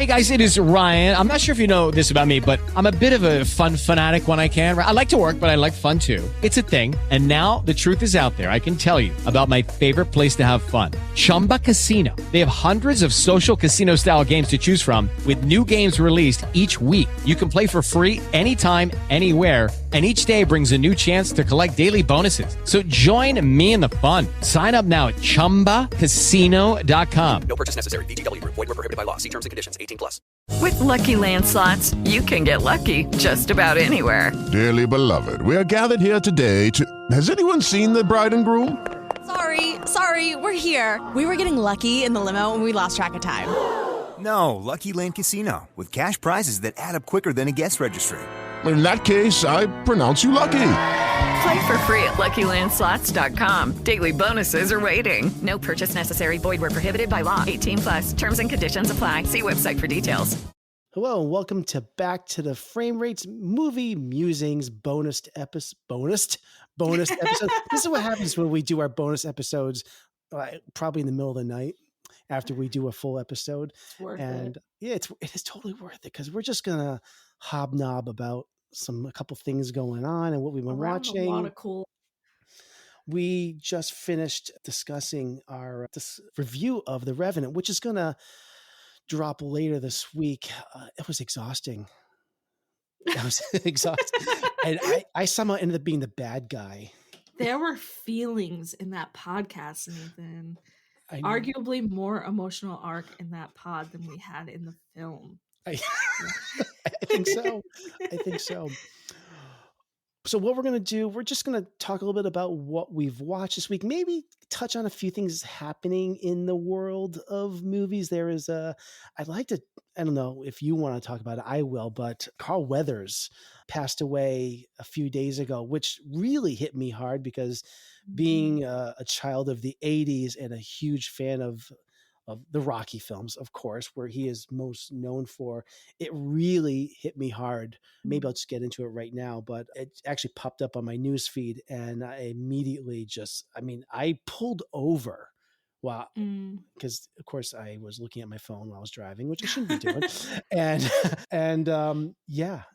Hey guys, it is Ryan. I'm not sure if you know this about me, but I'm a bit of a fun fanatic when I can. I like to work, but I like fun too. It's a thing. And now the truth is out there. I can tell you about my favorite place to have fun. Chumba Casino. They have hundreds of social casino style games to choose from with new games released each week. You can play for free anytime, anywhere. And each day brings a new chance to collect daily bonuses. So join me in the fun. Sign up now at ChumbaCasino.com. No purchase necessary. VGW Group. Void where prohibited by law. See terms and conditions. 18+. With Lucky Land Slots, you can get lucky just about anywhere. Dearly beloved, we are gathered here today to... Has anyone seen the bride and groom? Sorry, we're here. We were getting lucky in the limo and we lost track of time. No, Lucky Land Casino, with cash prizes that add up quicker than a guest registry. In that case, I pronounce you lucky. Play for free at LuckyLandSlots.com. Daily bonuses are waiting. No purchase necessary. Void where prohibited by law. 18+. Terms and conditions apply. See website for details. Hello and welcome to Back to the Frame Rates Movie Musings bonus episode. This is what happens when we do our bonus episodes, probably in the middle of the night after we do a full episode. It's worth and it. Yeah, it is totally worth it because we're just gonna hobnob about a couple things going on and what we've been watching. A lot of cool. We just finished discussing our review of The Revenant, which is gonna drop later this week. It was exhausting. I was exhausted, and I somehow ended up being the bad guy. There were feelings in that podcast, Nathan. Arguably more emotional arc in that pod than we had in the film. I think so. So what we're going to do, we're just going to talk a little bit about what we've watched this week, maybe touch on a few things happening in the world of movies. There is I'd like to, I don't know if you want to talk about it, I will, but Carl Weathers passed away a few days ago, which really hit me hard because being a child of the 80s and a huge fan of the Rocky films, of course, where he is most known for, it really hit me hard. Maybe I'll just get into it right now, but it actually popped up on my news feed and I immediately I pulled over. Wow. Because of course I was looking at my phone while I was driving, which I shouldn't be doing.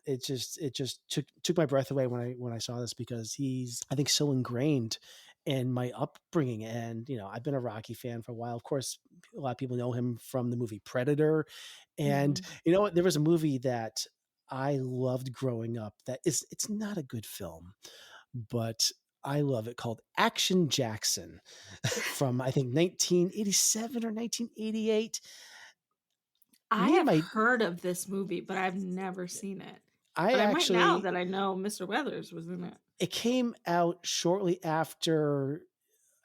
It just took my breath away when I saw this because he's, I think, so ingrained in my upbringing. And, I've been a Rocky fan for a while. Of course, a lot of people know him from the movie Predator. And there was a movie that I loved growing up it's not a good film, but I love it, called Action Jackson from, I think, 1987 or 1988. I have heard of this movie, but I've never seen it. I might now that I know Mr. Weathers was in it. It came out shortly after,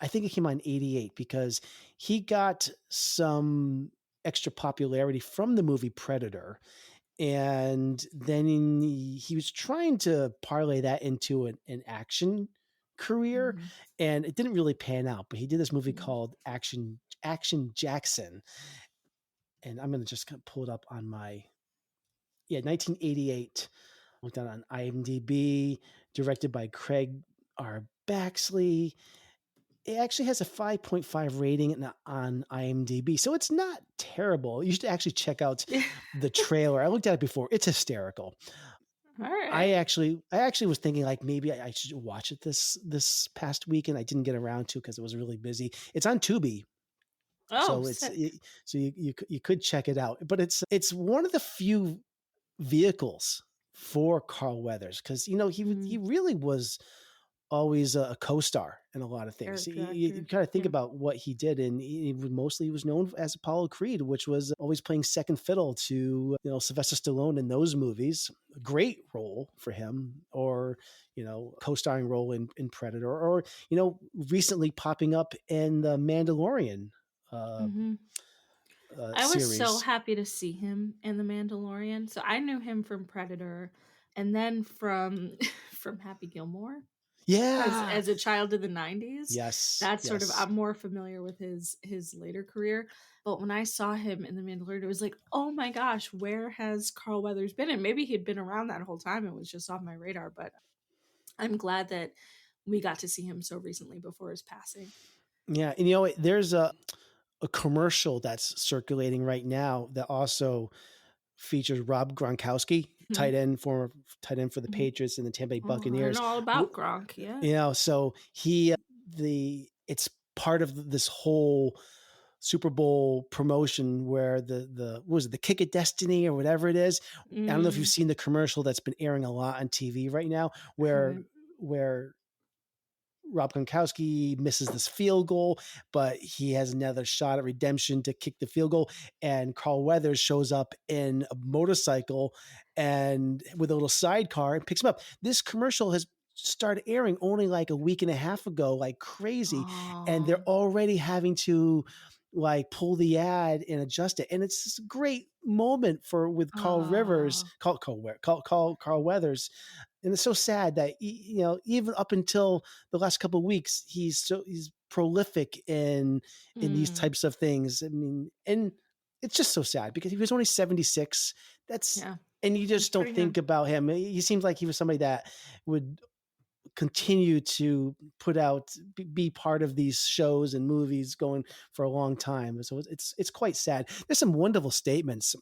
I think it came out in 88 because he got some extra popularity from the movie Predator. And then he was trying to parlay that into an action career, and it didn't really pan out, but he did this movie called Action Jackson. And I'm going to just pull it up on my, 1988. Looked down on IMDb, directed by Craig R. Baxley. It actually has a 5.5 rating on IMDb, so it's not terrible. You should actually check out the trailer. I looked at it before. It's hysterical. All right. I actually was thinking like maybe I should watch it this past weekend. I didn't get around to because it was really busy. It's on Tubi. Oh, so you could check it out. But it's one of the few vehicles for Carl Weathers because he really was always a co-star in a lot of things. You kind of think about what he did, and he was known as Apollo Creed, which was always playing second fiddle to Sylvester Stallone in those movies. A great role for him, or co-starring role in Predator, or recently popping up in the Mandalorian. I was so happy to see him in The Mandalorian. So I knew him from Predator, and then from Happy Gilmore. Yeah, as a child of the 90s. Yes, that's sort of, I'm more familiar with his later career. But when I saw him in The Mandalorian, it was like, oh my gosh, where has Carl Weathers been? And maybe he'd been around that whole time. It was just off my radar. But I'm glad that we got to see him so recently before his passing. Yeah, and there's a a commercial that's circulating right now that also features Rob Gronkowski, tight end for the Patriots and the Tampa Bay Oh, I Buccaneers. know all about Gronk. Yeah. You know, so it's part of this whole Super Bowl promotion where what was it, the Kick of Destiny or whatever it is. I don't know if you've seen the commercial that's been airing a lot on TV right now, where Rob Gronkowski misses this field goal, but he has another shot at redemption to kick the field goal. And Carl Weathers shows up in a motorcycle and with a little sidecar and picks him up. This commercial has started airing only like a week and a half ago, like crazy. And they're already having to like pull the ad and adjust it. And it's this great moment with Carl Weathers. And it's so sad that, you know, even up until the last couple of weeks, he's prolific in these types of things. I mean, and it's just so sad because he was only 76. And you just don't think about him. He seems like he was somebody that would continue to put out, be part of these shows and movies going for a long time. So it's quite sad. There's some wonderful statements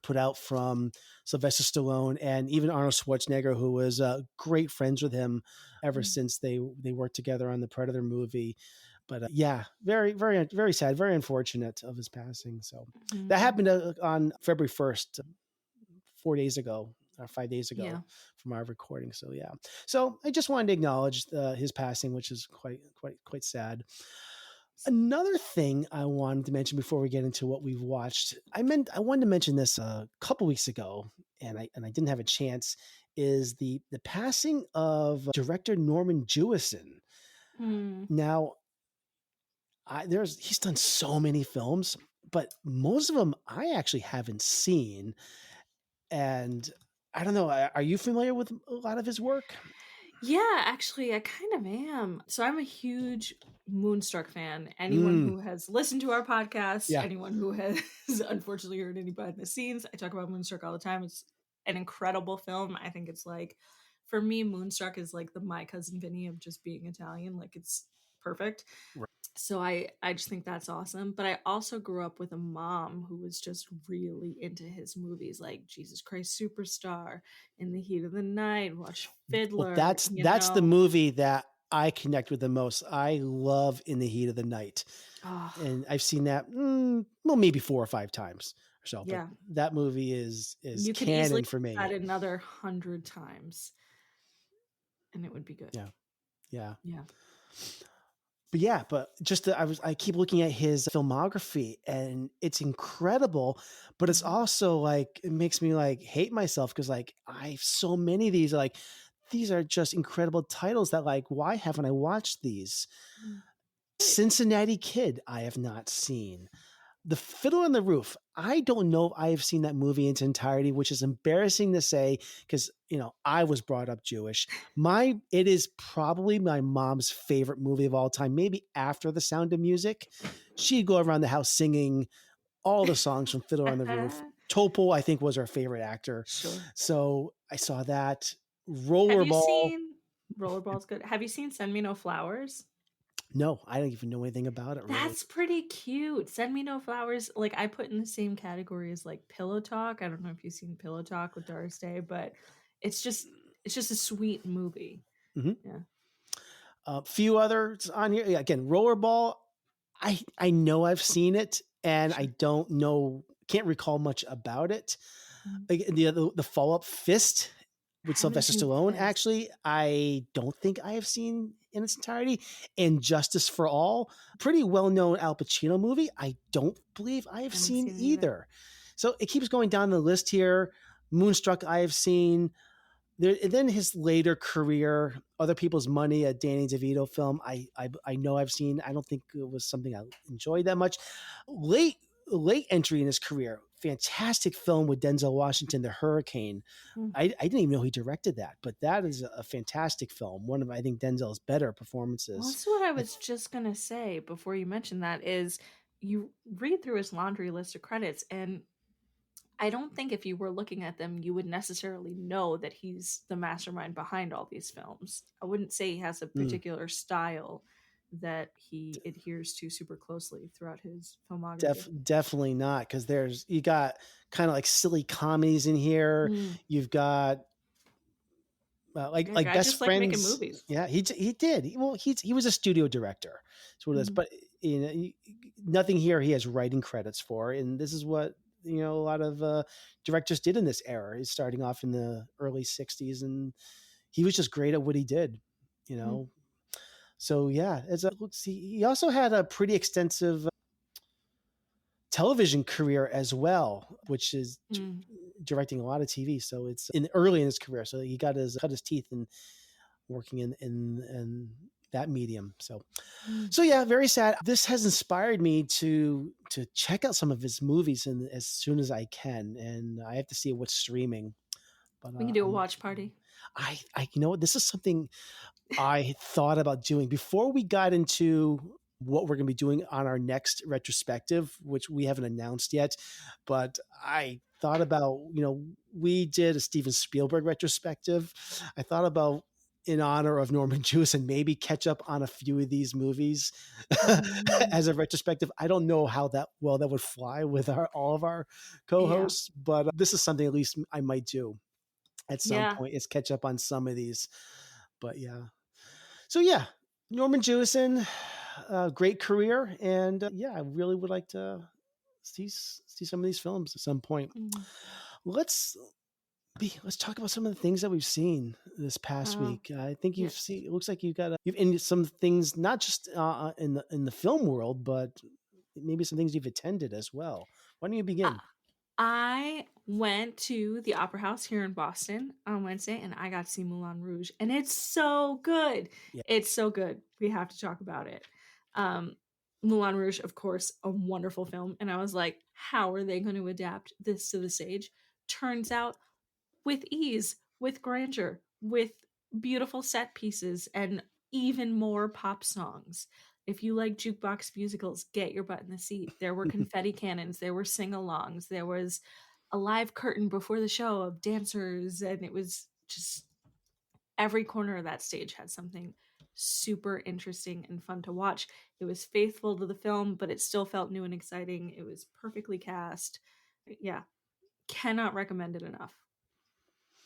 put out from Sylvester Stallone and even Arnold Schwarzenegger, who was great friends with him ever since they worked together on the Predator movie. But yeah, very, very, very sad, very unfortunate of his passing. So that happened on February 1st, 4 days ago or 5 days ago from our recording. So yeah, so I just wanted to acknowledge his passing, which is quite sad. Another thing I wanted to mention before we get into what we've watched, I wanted to mention this a couple weeks ago, and I didn't have a chance, is the passing of director Norman Jewison. Now, he's done so many films, but most of them I actually haven't seen, and I don't know. Are you familiar with a lot of his work? Yeah, actually, I kind of am. So I'm a huge Moonstruck fan. Anyone who has listened to our podcast, anyone who has unfortunately heard any behind the scenes, I talk about Moonstruck all the time. It's an incredible film. I think it's like, for me, Moonstruck is like the My Cousin Vinny of just being Italian. Like, it's perfect. Right. So I just think that's awesome. But I also grew up with a mom who was just really into his movies, like Jesus Christ Superstar, In the Heat of the Night, watch Fiddler. Well, that's the movie that I connect with the most. I love In the Heat of the Night. And I've seen that maybe 4 or 5 times or so. Yeah. But that movie is you could canon easily for me. That another 100 times and it would be good. Yeah. But just I keep looking at his filmography and it's incredible, but it's also like, it makes me like hate myself because like I have so many of these, like these are just incredible titles that like, why haven't I watched these? Cincinnati Kid, I have not seen. The Fiddler on the Roof, I don't know if I have seen that movie in its entirety, which is embarrassing to say because, you know, I was brought up Jewish. It is probably my mom's favorite movie of all time, maybe after The Sound of Music. She'd go around the house singing all the songs from Fiddler on the Roof. Topol, I think, was her favorite actor. Sure. So I saw that. Rollerball's good. Have you seen Send Me No Flowers? No, I don't even know anything about it. Really. That's pretty cute. Send Me No Flowers, like I put in the same category as like Pillow Talk. I don't know if you've seen Pillow Talk with Doris Day, but it's just a sweet movie. Yeah. A few others on here. Again, Rollerball. I know I've seen it, and I don't know, can't recall much about it. Like the follow-up Fist with Sylvester Stallone. Actually, I don't think I have seen in its entirety. And Justice for All, pretty well-known Al Pacino movie. I don't believe I have seen either. So it keeps going down the list here. Moonstruck, I have seen. And then his later career, Other People's Money, a Danny DeVito film, I know I've seen. I don't think it was something I enjoyed that much. Late entry in his career, fantastic film with Denzel Washington, The Hurricane. I didn't even know he directed that, but that is a fantastic film. One of, I think, Denzel's better performances. Well, that's what I was just going to say before you mentioned that, is you read through his laundry list of credits, and I don't think if you were looking at them, you would necessarily know that he's the mastermind behind all these films. I wouldn't say he has a particular style that he adheres to super closely throughout his filmography. Definitely not, because you got kind of like silly comedies in here. You've got like guy Best just like making Friends. movies. Yeah, he did. He was a studio director. That's what it is. But nothing here he has writing credits for, and this is what a lot of directors did in this era. He's starting off in the early '60s, and he was just great at what he did. So yeah, let's see. He also had a pretty extensive television career as well, which is directing a lot of TV. So it's early in his career. So he cut his teeth in working in that medium. So yeah, very sad. This has inspired me to check out some of his movies as soon as I can, and I have to see what's streaming. But we can do a watch party. I this is something I thought about doing before we got into what we're going to be doing on our next retrospective, which we haven't announced yet. But I thought about, we did a Steven Spielberg retrospective. I thought about, in honor of Norman Jewison, maybe catch up on a few of these movies as a retrospective. I don't know how that would fly with all of our co-hosts, but this is something at least I might do at some point, is catch up on some of these. But yeah. So yeah, Norman Jewison, great career. And I really would like to see some of these films at some point. Let's talk about some of the things that we've seen this past week. I think it looks like you've in some things, not just in the film world, but maybe some things you've attended as well. Why don't you begin? I went to the Opera House here in Boston on Wednesday, and I got to see Moulin Rouge, and it's so good. Yeah. It's so good. We have to talk about it. Moulin Rouge, of course, a wonderful film, and I was like, how are they going to adapt this to the stage? Turns out, with ease, with grandeur, with beautiful set pieces, and even more pop songs. If you like jukebox musicals, get your butt in the seat. There were confetti cannons. There were sing-alongs. There was a live curtain before the show of dancers. And it was just every corner of that stage had something super interesting and fun to watch. It was faithful to the film, but it still felt new and exciting. It was perfectly cast. Yeah. Cannot recommend it enough.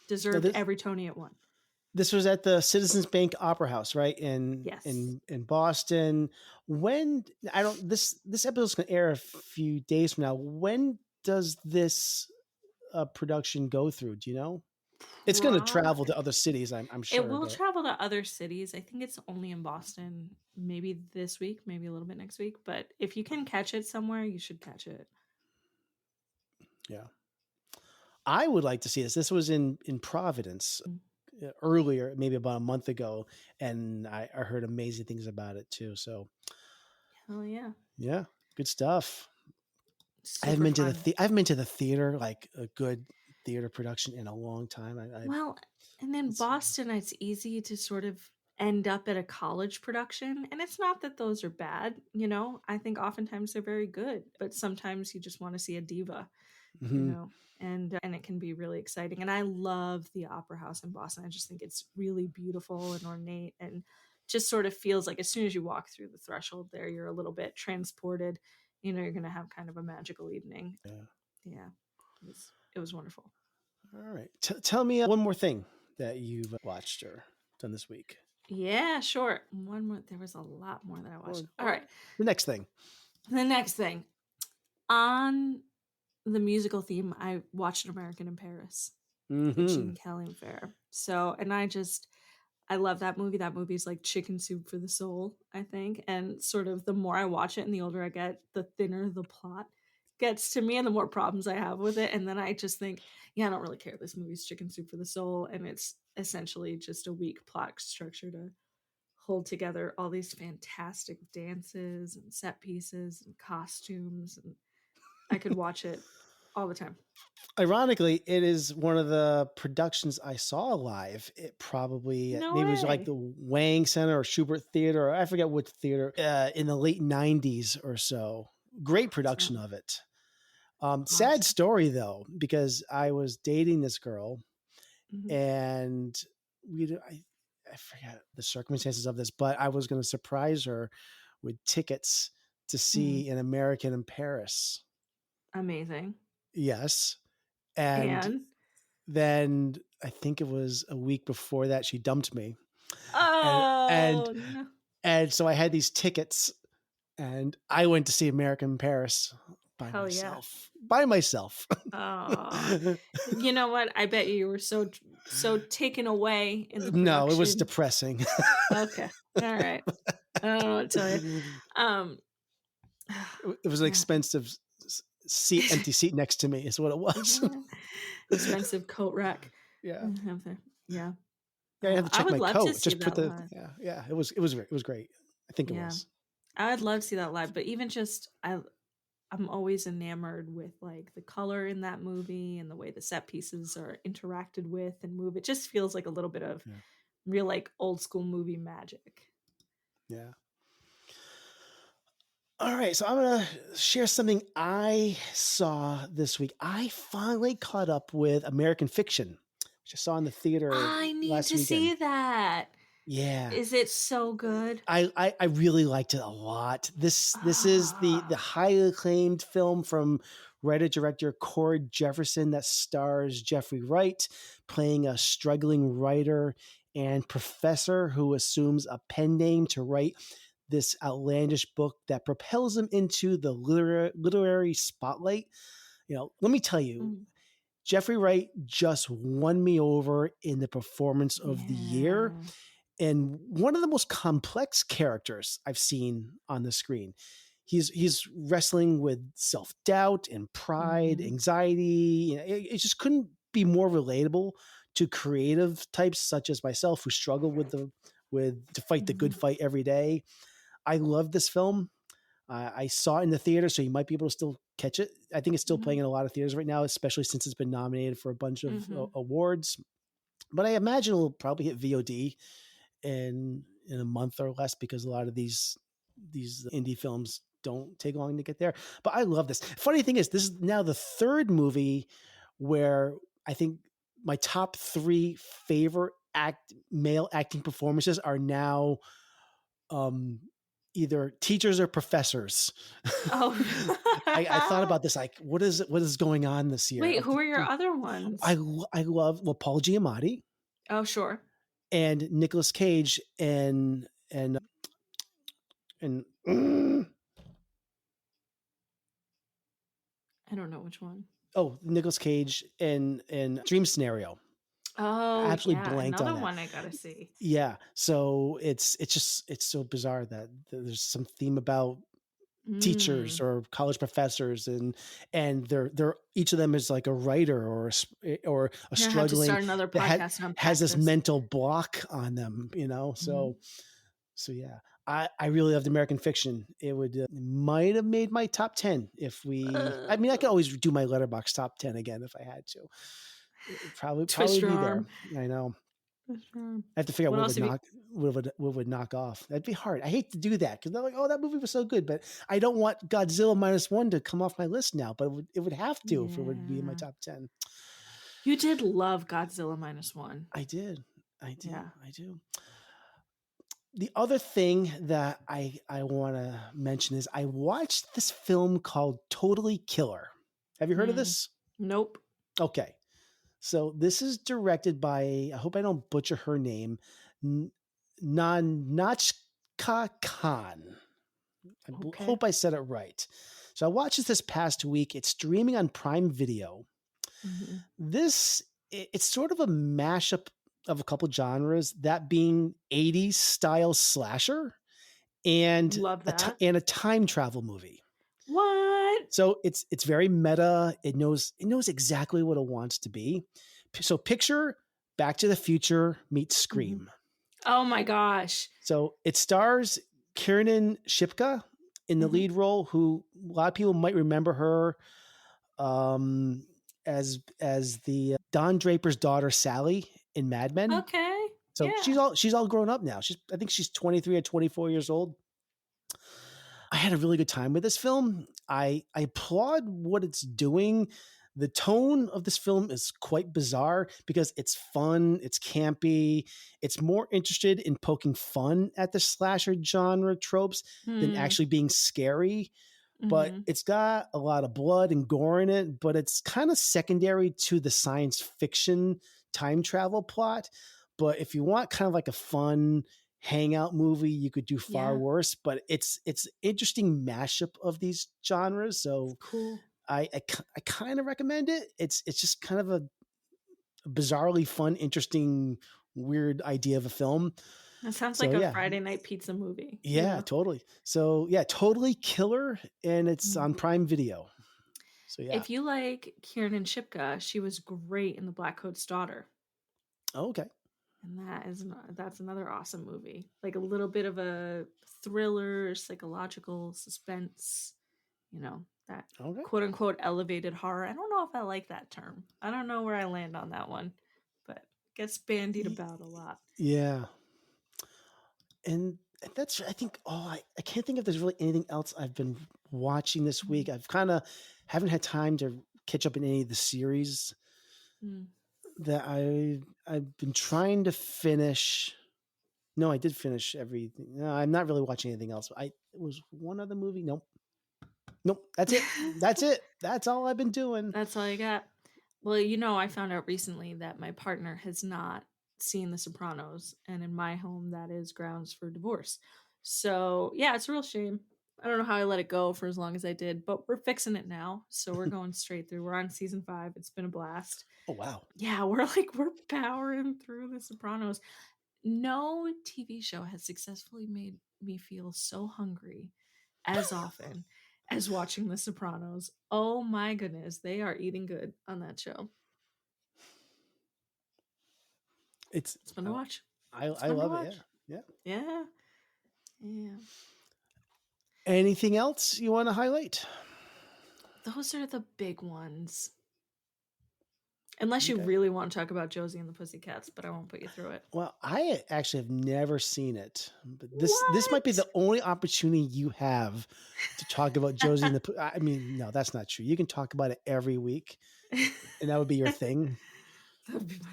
Deserved every Tony it won. This was at the Citizens Bank Opera House, right? In Boston. When this episode's going to air a few days from now. When does this production go through? Do you know? It's going to travel to other cities, I'm sure. It will travel to other cities. I think it's only in Boston, maybe this week, maybe a little bit next week. But if you can catch it somewhere, you should catch it. Yeah. I would like to see this. This was in Providence. Earlier, maybe about a month ago, and I heard amazing things about it too. So, hell yeah, good stuff. I haven't been to the theater, like a good theater production, in a long time. And in Boston, it's easy to sort of end up at a college production, and it's not that those are bad. I think oftentimes they're very good, but sometimes you just want to see a diva. And it can be really exciting. And I love the Opera House in Boston. I just think it's really beautiful and ornate, and just sort of feels like as soon as you walk through the threshold there, you're a little bit transported. You're going to have kind of a magical evening. Yeah. It was wonderful. All right. Tell me one more thing that you've watched or done this week. Yeah, sure. One more. There was a lot more that I watched. All right. The next thing. On the musical theme, I watched An American in Paris, Gene Kelly Fair. So, and I love that movie. That movie is like chicken soup for the soul, I think. And sort of the more I watch it and the older I get, the thinner the plot gets to me and the more problems I have with it. And then I just think, I don't really care. This movie's chicken soup for the soul. And it's essentially just a weak plot structure to hold together all these fantastic dances and set pieces and costumes. And I could watch it all the time. Ironically, it is one of the productions I saw live. It probably it was like the Wang Center or Schubert Theater, or I forget what theater, in the late 90s or so. Great production of it. Sad story though, because I was dating this girl, and I forget the circumstances of this, but I was going to surprise her with tickets to see An American in Paris. Amazing. Yes. And then I think it was a week before that she dumped me. Oh, and no. And so I had these tickets and I went to see American in Paris by Hell myself. By myself. Oh, you know what? I bet you were so taken away in the production. No, it was depressing. Okay. All right. I don't know what to tell you. It was an expensive empty seat next to me is what it was. Expensive coat rack. Yeah. Yeah. Yeah, I had to check my coat. Just put the live. Yeah. It was great. I think it was. I would love to see that live, but even just I'm always enamored with like the color in that movie and the way the set pieces are interacted with and move. It just feels like a little bit of real like old school movie magic. Yeah. All right, so I'm going to share something I saw this week. I finally caught up with American Fiction, which I saw in the theater I need last to weekend. see that. Yeah. Is it so good? I really liked it a lot. This is the highly acclaimed film from writer-director Cord Jefferson that stars Jeffrey Wright playing a struggling writer and professor who assumes a pen name to write this outlandish book that propels him into the literary spotlight. Let me tell you, Jeffrey Wright just won me over in the performance of the year. And one of the most complex characters I've seen on the screen. He's wrestling with self-doubt and pride, anxiety. It just couldn't be more relatable to creative types such as myself who struggle to fight the good fight every day. I love this film. I saw it in the theater, so you might be able to still catch it. I think it's still playing in a lot of theaters right now, especially since it's been nominated for a bunch of awards. But I imagine it'll probably hit VOD in a month or less because a lot of these indie films don't take long to get there. But I love this. Funny thing is, this is now the third movie where I think my top 3 favorite male acting performances are now either teachers or professors. Oh, I thought about this. Like, what is going on this year? Wait, who are your other ones? I love Paul Giamatti. Oh, sure. And Nicolas Cage and I don't know which one. Oh, Nicolas Cage and Dream Scenario. Oh, I absolutely blanked on another that. one I gotta see. Yeah, so it's so bizarre that there's some theme about teachers or college professors, and they're each of them is like a writer or a struggling start another podcast and has this mental block on them, So yeah, I really loved American Fiction. It might have made my top 10 if we. I mean, I could always do my Letterboxd top 10 again if I had to. It'd probably be there. I know. I have to figure out what would knock off. That'd be hard. I hate to do that because they're like, oh, that movie was so good, but I don't want Godzilla -1 to come off my list now. But it would have to if it would be in my top 10. You did love Godzilla -1. I did. Yeah. I do. The other thing that I want to mention is I watched this film called Totally Killer. Have you heard of this? Nope. Okay. So this is directed by, I hope I don't butcher her name, Nanachka Khan. I hope I said it right. So I watched this past week. It's streaming on Prime Video. It's sort of a mashup of a couple genres, that being 80s style slasher and a time travel movie. What? So it's very meta. It knows exactly what it wants to be. So picture Back to the Future meets Scream. Oh my gosh. So it stars Kiernan Shipka in the lead role, who a lot of people might remember her as the Don Draper's daughter Sally in Mad Men. Okay. So yeah. she's all grown up now. I think she's 23 or 24 years old. I had a really good time with this film. I applaud what it's doing. The tone of this film is quite bizarre because it's fun, it's campy, it's more interested in poking fun at the slasher genre tropes than actually being scary. But it's got a lot of blood and gore in it, but it's kind of secondary to the science fiction time travel plot. But if you want kind of like a fun hangout movie, you could do far worse. But it's interesting mashup of these genres. So Cool. I kind of recommend it. It's just kind of a bizarrely fun, interesting, weird idea of a film. That sounds So, like a yeah. Friday night pizza movie. Yeah, totally. So yeah, totally killer, and it's on Prime Video. So yeah. If you like Kiernan Shipka, she was great in The Black Coat's Daughter. Oh, okay. And that's another awesome movie. Like a little bit of a thriller, psychological suspense, that Okay. quote unquote elevated horror. I don't know if I like that term. I don't know where I land on that one, but it gets bandied about a lot. Yeah. And that's, I think, I can't think if there's really anything else I've been watching this week. I've kind of haven't had time to catch up in any of the series that I've been trying to finish. No, I did finish everything. No, I'm not really watching anything else. It was one other movie. Nope. That's it. That's it. That's all I've been doing. That's all you got. Well, I found out recently that my partner has not seen The Sopranos, and in my home, that is grounds for divorce. So, yeah, it's a real shame. I don't know how I let it go for as long as I did, but we're fixing it now. So we're going straight through. We're on season 5. It's been a blast. Oh, wow. Yeah, we're powering through The Sopranos. No TV show has successfully made me feel so hungry as often as watching The Sopranos. Oh my goodness, they are eating good on that show. It's fun to watch. I love it. Yeah. Anything else you want to highlight? Those are the big ones. Unless you really want to talk about Josie and the Pussycats, but I won't put you through it. Well, I actually have never seen it, but this might be the only opportunity you have to talk about Josie and the. I mean, no, that's not true. You can talk about it every week, and that would be your thing. That would be my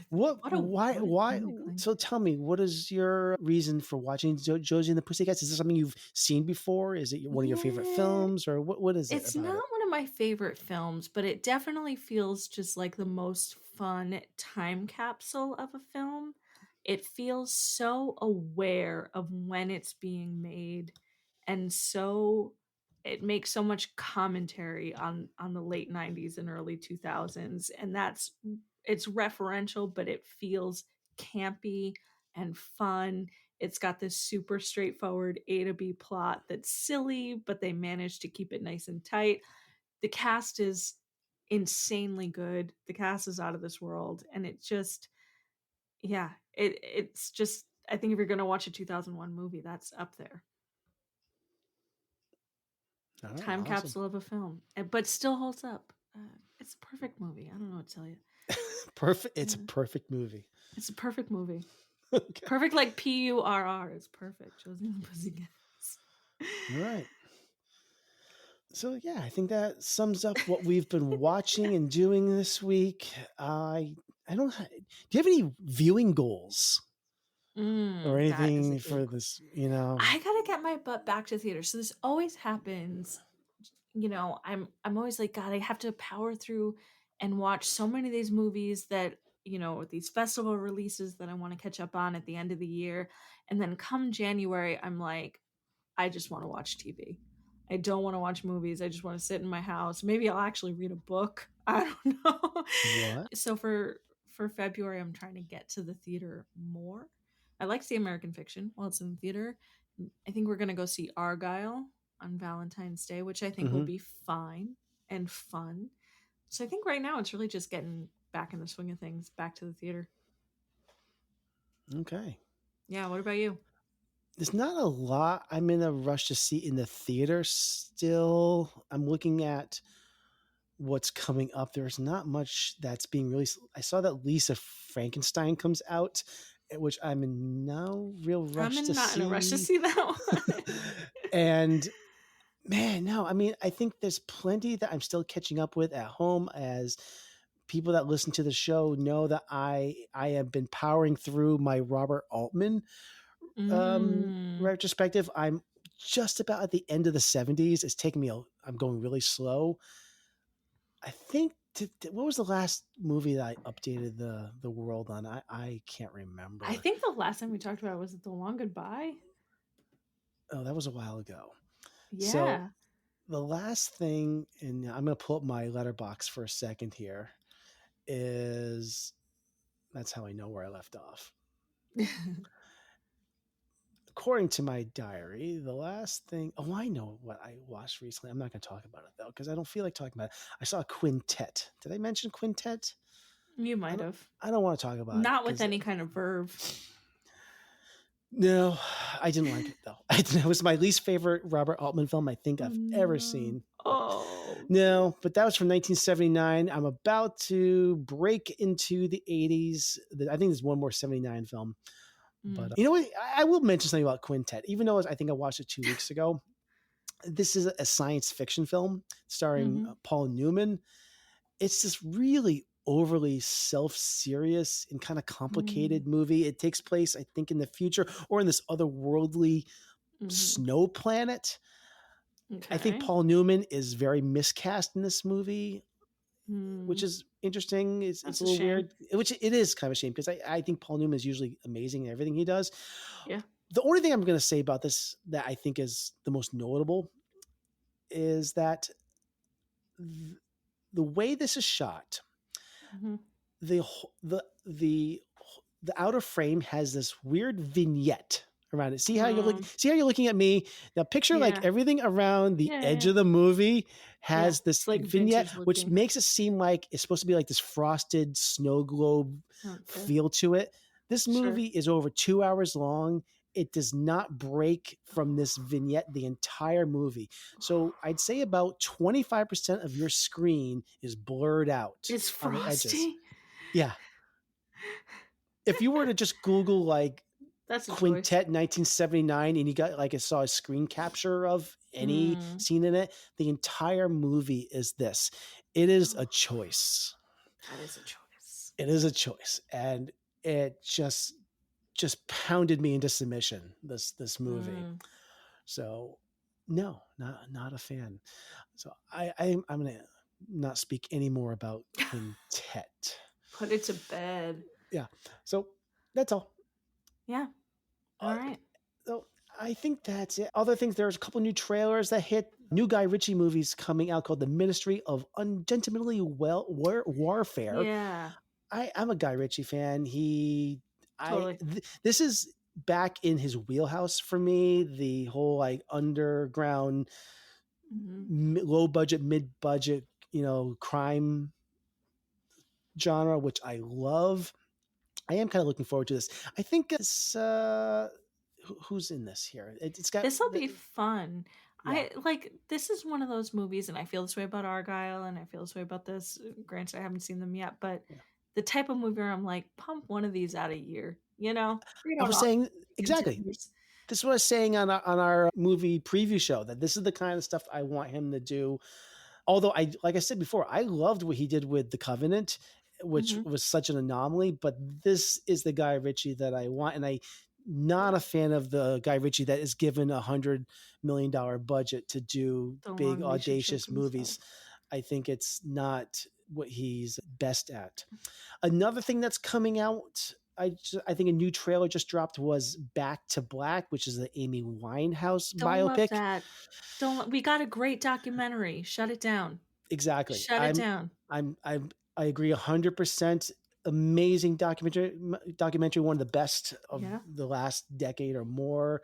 thing. Why? So tell me, what is your reason for watching Josie and the Pussycats? Is this something you've seen before? Is it one of your favorite films, or what is it? It's not one of my favorite films, but it definitely feels just like the most fun time capsule of a film. It feels so aware of when it's being made, and so it makes so much commentary on the late 90s and early 2000s, and it's referential, but it feels campy and fun. It's got this super straightforward A to B plot that's silly, but they managed to keep it nice and tight. The cast is insanely good. The cast is out of this world. And it just, it's just, I think if you're going to watch a 2001 movie, that's up there. Time capsule of a film, but still holds up. It's a perfect movie. I don't know what to tell you. Perfect. It's a perfect movie. It's a perfect movie. Okay. Perfect, like PURR. It's perfect. Josie and the Pussycats. All right. So yeah, I think that sums up what we've been watching and doing this week. I don't. Do you have any viewing goals or anything for this? I gotta get my butt back to theater. So this always happens. I'm always like, God, I have to power through and watch so many of these movies that, these festival releases that I want to catch up on at the end of the year. And then come January, I'm like, I just want to watch TV. I don't want to watch movies. I just want to sit in my house. Maybe I'll actually read a book. I don't know. What? So for February, I'm trying to get to the theater more. I like to see American Fiction while it's in the theater. I think we're going to go see Argyle on Valentine's Day, which I think will be fine and fun. So I think right now it's really just getting back in the swing of things, back to the theater. Okay. Yeah. What about you? There's not a lot I'm in a rush to see in the theater still. I'm looking at what's coming up. There's not much that's being released. I saw that Lisa Frankenstein comes out, which I'm in no real rush to see. I'm not in a rush to see that one. And Man, no, I mean, I think there's plenty that I'm still catching up with at home. As people that listen to the show know that I have been powering through my Robert Altman Mm. retrospective. I'm just about at the end of the 70s. It's taking me I'm going really slow. I think what was the last movie that I updated the world on? I can't remember. I think the last time we talked about it was The Long Goodbye. Oh, that was a while ago. So Yeah. the last thing, and I'm going to pull up my letterbox for a second here, is that's how I know where I left off. According to my diary, the last thing, I know what I watched recently. I'm not going to talk about it though, because I don't feel like talking about it. I saw Quintet. Did I mention Quintet? You might have. I don't want to talk about it. Not with any kind of verve. No, I didn't like it though. It was my least favorite Robert Altman film I think I've ever seen. Oh. No, but that was from 1979. I'm about to break into the 80s. I think there's one more 79 film. But you know what? I will mention something about Quintet, even though I think I watched it 2 weeks ago. This is a science fiction film starring Paul Newman. It's this really overly self-serious and kind of complicated movie. It takes place, I think, in the future or in this otherworldly snow planet. Okay. I think Paul Newman is very miscast in this movie, which is interesting. It's a little weird, which it is kind of a shame because I think Paul Newman is usually amazing in everything he does. Yeah. The only thing I'm going to say about this that I think is the most notable is that the way this is shot, the outer frame has this weird vignette around it. See how you're looking at me now. Picture like everything around the edge of the movie has this like vignette, which makes it seem like it's supposed to be like this frosted snow globe feel to it. This movie is over 2 hours long. It does not break from this vignette the entire movie. So I'd say about 25% of your screen is blurred out. It's frosty. Yeah. If you were to just Google like that's Quintet 1979 and you got like saw a screen capture of any scene in it, the entire movie is this. It is a choice. That is a choice. It is a choice. And it just pounded me into submission, this movie. So no, not a fan. So I'm gonna not speak any more about Quintet. Put it to bed. Yeah. So that's all. Yeah. All right. So I think that's it. Other things, there's a couple new trailers that hit. New Guy Ritchie movies coming out called The Ministry of Ungentlemanly Warfare. Yeah. I'm a Guy Ritchie fan. Totally. This is back in his wheelhouse for me. The whole like underground, low budget, mid budget, crime genre, which I love. I am kind of looking forward to this. I think it's who's in this here. This will be fun. Yeah. This is one of those movies, and I feel this way about Argyle, and I feel this way about this. Granted, I haven't seen them yet, but the type of movie where I'm like, pump one of these out a year. I was saying exactly. This is what I was saying on our movie preview show, that this is the kind of stuff I want him to do. Although like I said before, I loved what he did with The Covenant, which was such an anomaly, but this is the Guy Ritchie that I want. And I'm not a fan of the Guy Ritchie that is given $100 million budget to do big, audacious movies. I think it's not what he's best at. Another thing that's coming out, I think a new trailer just dropped, was Back to Black, which is the Amy Winehouse biopic. Love that. We got a great documentary. Shut it down. Exactly. Shut it down. I agree 100%. Amazing documentary, one of the best of the last decade or more.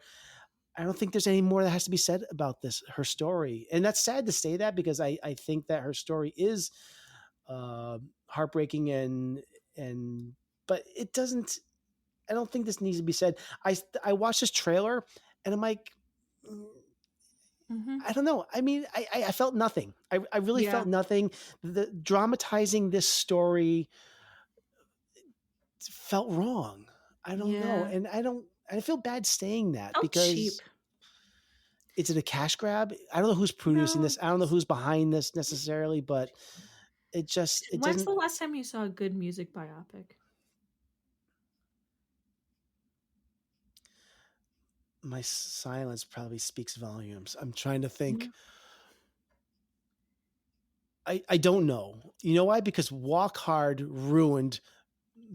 I don't think there's any more that has to be said about her story. And that's sad to say that, because I think that her story is heartbreaking but it doesn't, I don't think this needs to be said. I watched this trailer and I'm like, I don't know. I mean, I felt nothing. I really felt nothing. The dramatizing this story felt wrong. I don't know. And I feel bad saying that because cheap. is it a cash grab? I don't know who's producing No. this. I don't know who's behind this necessarily, but it When's doesn't. the last time you saw a good music biopic? My silence probably speaks volumes. I'm trying to think. I don't know. You know why? Because Walk Hard ruined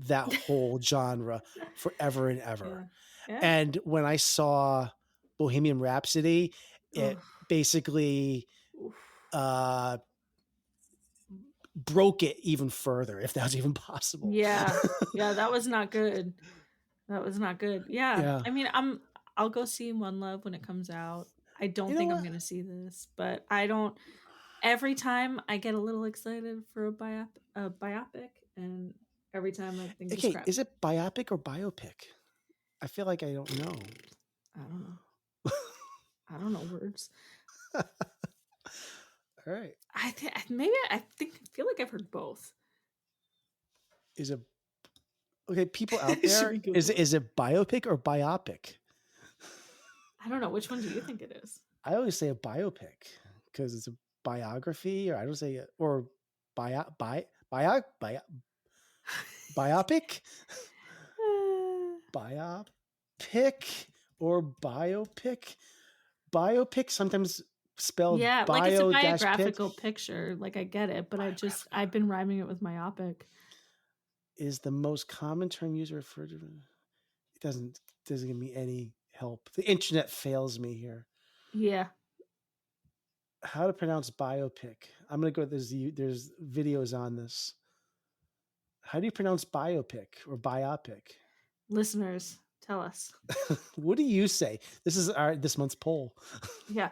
that whole genre forever and ever. Yeah. And when I saw Bohemian Rhapsody, it basically broke it even further, if that was even possible. Yeah. Yeah, that was not good. That was not good. Yeah. Yeah. I mean, I'll go see One Love when it comes out. I don't You know think I'm what? going to see this, but I don't. Every time I get a little excited for a biopic, and every time I think it's Okay, crap. is it biopic or biopic? I feel like I don't know. I don't know. I don't know words. All right. I feel like I've heard both. Is it okay? People out Should there, we Google is it biopic or biopic? I don't know. Which one do you think it is? I always say a biopic because it's a biography, or I don't say it, or biopic, biopic or biopic. Biopic sometimes spelled Yeah, like it's a bio-pic biographical picture. Like I get it, but I've been rhyming it with myopic. is the most common term used to refer to. It doesn't give me any help. The internet fails me here. Yeah. How to pronounce biopic? I'm gonna go. There's videos on this. How do you pronounce biopic or biopic? Listeners, tell us. What do you say? This is this month's poll. Yeah.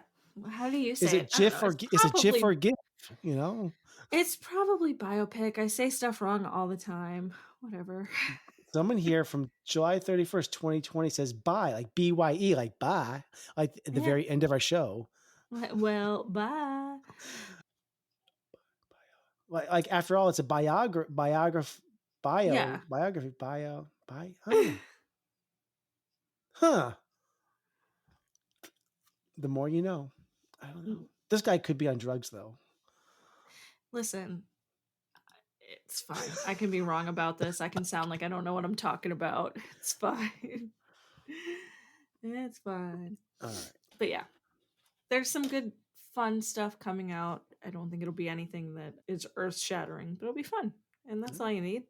How do you say Is it GIF or is it GIF or GIF? You know, it's probably biopic. I say stuff wrong all the time. Whatever. someone here from July 31st, 2020 says bye, like BYE, like bye, like at the very end of our show. Well, bye. Like after all, it's a biography. Huh. The more you know. I don't know. This guy could be on drugs though. Listen, it's fine. I can be wrong about this. I can sound like I don't know what I'm talking about. It's fine. It's fine. All right. But yeah, there's some good, fun stuff coming out. I don't think it'll be anything that is earth shattering, but it'll be fun. And that's all you need.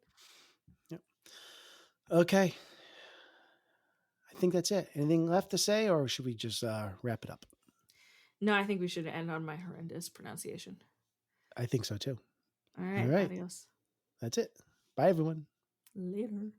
Yep. Okay. I think that's it. Anything left to say, or should we just wrap it up? No, I think we should end on my horrendous pronunciation. I think so too. All right. All right. Adios. That's it. Bye, everyone. Later.